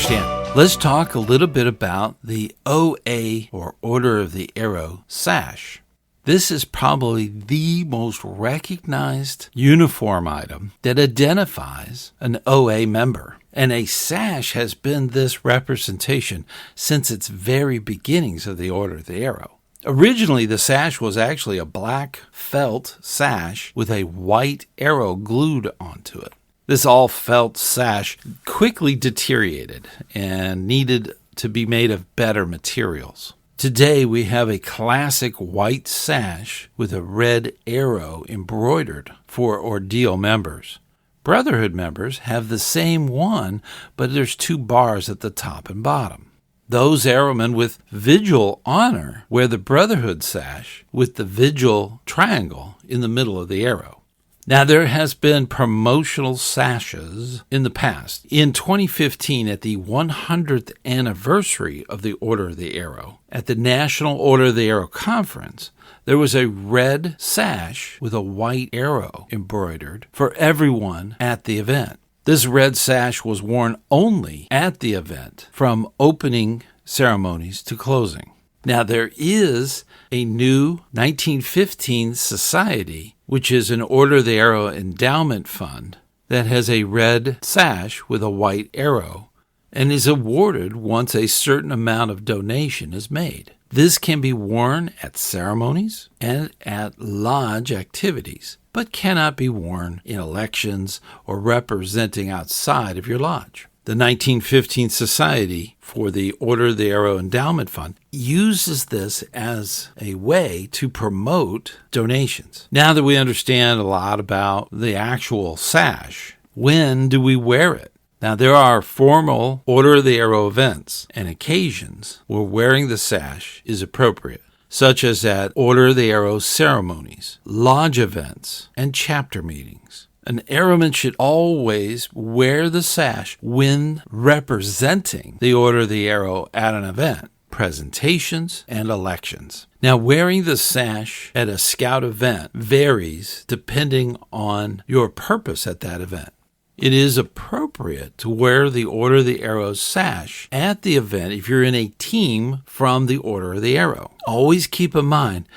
ScouterStan. Let's talk a little bit about the OA, or Order of the Arrow, sash. This is probably the most recognized uniform item that identifies an OA member. And a sash has been this representation since its very beginnings of the Order of the Arrow. Originally, the sash was actually a black felt sash with a white arrow glued onto it. This all felt sash quickly deteriorated and needed to be made of better materials. Today we have a classic white sash with a red arrow embroidered for ordeal members. Brotherhood members have the same one, but there's 2 bars at the top and bottom. Those arrowmen with vigil honor wear the Brotherhood sash with the vigil triangle in the middle of the arrow. Now, there has been promotional sashes in the past. In 2015, at the 100th anniversary of the Order of the Arrow, at the National Order of the Arrow Conference, there was a red sash with a white arrow embroidered for everyone at the event. This red sash was worn only at the event, from opening ceremonies to closing. Now, there is a new 1915 society, which is an Order of the Arrow endowment fund, that has a red sash with a white arrow and is awarded once a certain amount of donation is made. This can be worn at ceremonies and at lodge activities, but cannot be worn in elections or representing outside of your lodge. The 1915 Society for the Order of the Arrow Endowment Fund uses this as a way to promote donations. Now that we understand a lot about the actual sash, when do we wear it? Now, there are formal Order of the Arrow events and occasions where wearing the sash is appropriate, such as at Order of the Arrow ceremonies, lodge events, and chapter meetings. An arrowman should always wear the sash when representing the Order of the Arrow at an event, presentations, and elections. Now, wearing the sash at a scout event varies depending on your purpose at that event. It is appropriate to wear the Order of the Arrow sash at the event if you're in a team from the Order of the Arrow. Always keep in mind,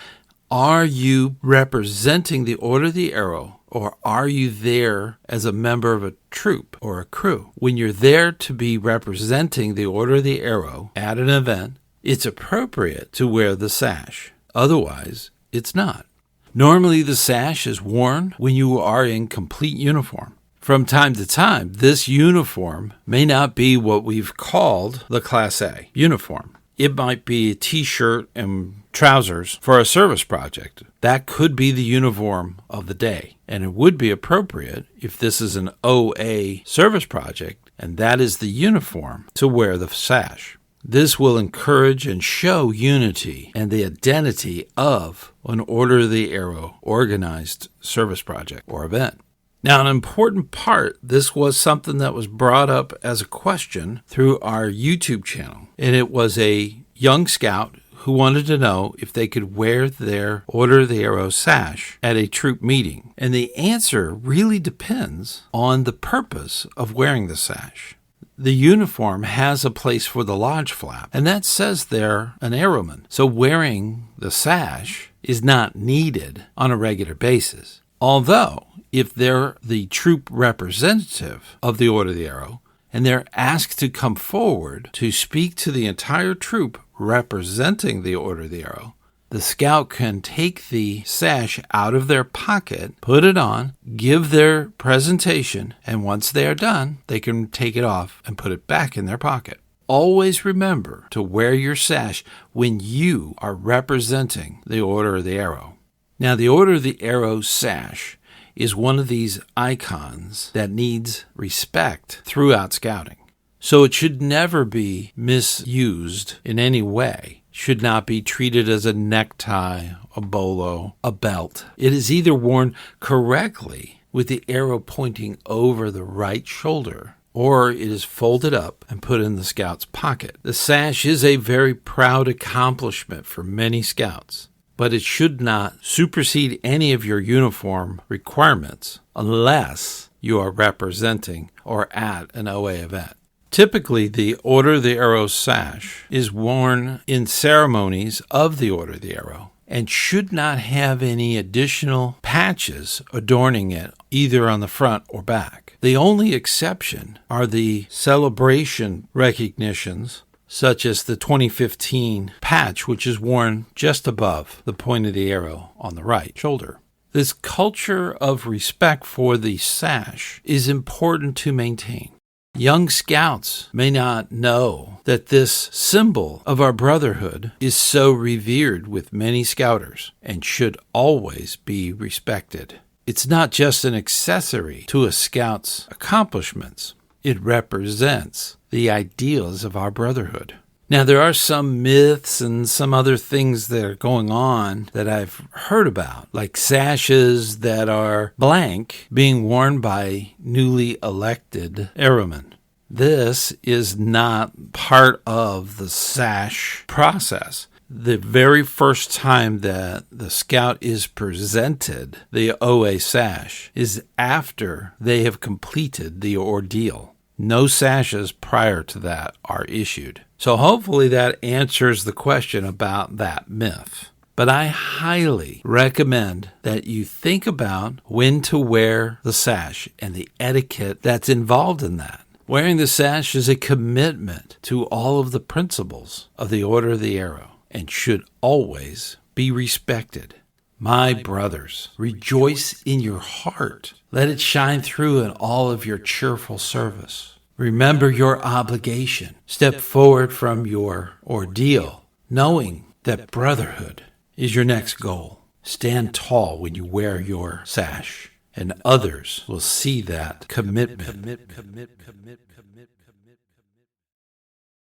are you representing the Order of the Arrow, or are you there as a member of a troop or a crew? When you're there to be representing the Order of the Arrow at an event, it's appropriate to wear the sash. Otherwise, it's not. Normally, the sash is worn when you are in complete uniform. From time to time, this uniform may not be what we've called the Class A uniform. It might be a t-shirt and trousers for a service project. That could be the uniform of the day. And it would be appropriate if this is an OA service project, and that is the uniform, to wear the sash. This will encourage and show unity and the identity of an Order of the Arrow organized service project or event. Now, an important part, this was something that was brought up as a question through our YouTube channel, and it was a young scout who wanted to know if they could wear their Order of the Arrow sash at a troop meeting. And the answer really depends on the purpose of wearing the sash. The uniform has a place for the lodge flap, and that says they're an arrowman. So wearing the sash is not needed on a regular basis. Although, if they're the troop representative of the Order of the Arrow, and they're asked to come forward to speak to the entire troop representing the Order of the Arrow, the scout can take the sash out of their pocket, put it on, give their presentation, and once they are done, they can take it off and put it back in their pocket. Always remember to wear your sash when you are representing the Order of the Arrow. Now, the Order of the Arrow sash is one of these icons that needs respect throughout scouting. So it should never be misused in any way. Should not be treated as a necktie, a bolo, a belt. It is either worn correctly with the arrow pointing over the right shoulder, or it is folded up and put in the scout's pocket. The sash is a very proud accomplishment for many scouts, but it should not supersede any of your uniform requirements unless you are representing or at an OA event. Typically, the Order of the Arrow sash is worn in ceremonies of the Order of the Arrow and should not have any additional patches adorning it either on the front or back. The only exception are the celebration recognitions, such as the 2015 patch, which is worn just above the point of the arrow on the right shoulder. This culture of respect for the sash is important to maintain. Young scouts may not know that this symbol of our brotherhood is so revered with many scouters and should always be respected. It's not just an accessory to a scout's accomplishments. It represents the ideals of our brotherhood. Now, there are some myths and some other things that are going on that I've heard about, like sashes that are blank being worn by newly elected arrowmen. This is not part of the sash process. The very first time that the scout is presented the OA sash is after they have completed the ordeal. No sashes prior to that are issued. So hopefully that answers the question about that myth. But I highly recommend that you think about when to wear the sash and the etiquette that's involved in that. Wearing the sash is a commitment to all of the principles of the Order of the Arrow and should always be respected. My brothers, rejoice in your heart. Let it shine through in all of your cheerful service. Remember your obligation. Step forward from your ordeal, knowing that brotherhood is your next goal. Stand tall when you wear your sash, and others will see that commitment.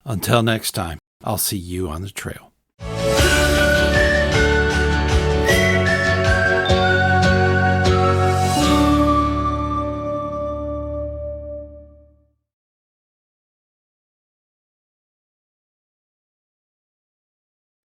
Until next time, I'll see you on the trail.